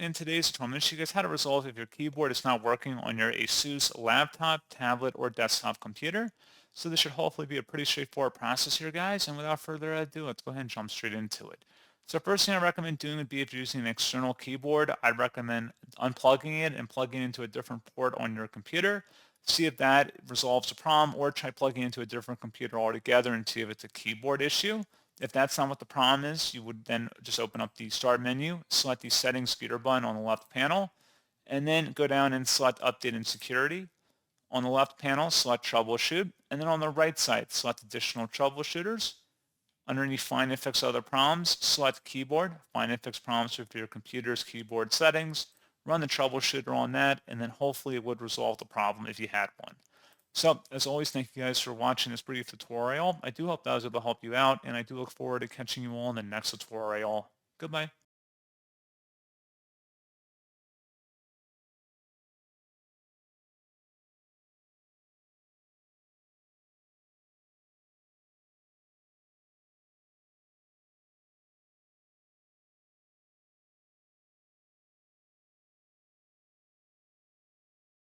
In today's tutorial, I'm going to show you guys how to resolve if your keyboard is not working on your ASUS laptop, tablet, or desktop computer. So this should hopefully be a pretty straightforward process here, guys. And without further ado, let's go ahead and jump straight into it. So first thing I recommend doing would be if you're using an external keyboard, I'd recommend unplugging it and plugging it into a different port on your computer. See if that resolves the problem, or try plugging it into a different computer altogether and see if it's a keyboard issue. If that's not what the problem is, you would then just open up the Start menu, select the Settings gear button on the left panel, and then go down and select Update and Security. On the left panel, select Troubleshoot, and then on the right side, select Additional Troubleshooters. Underneath Find and Fix Other Problems, select Keyboard, find and fix problems with your computer's keyboard settings, run the troubleshooter on that, and then hopefully it would resolve the problem if you had one. So, as always, thank you guys for watching this brief tutorial. I do hope that was able to help you out, and I do look forward to catching you all in the next tutorial. Goodbye.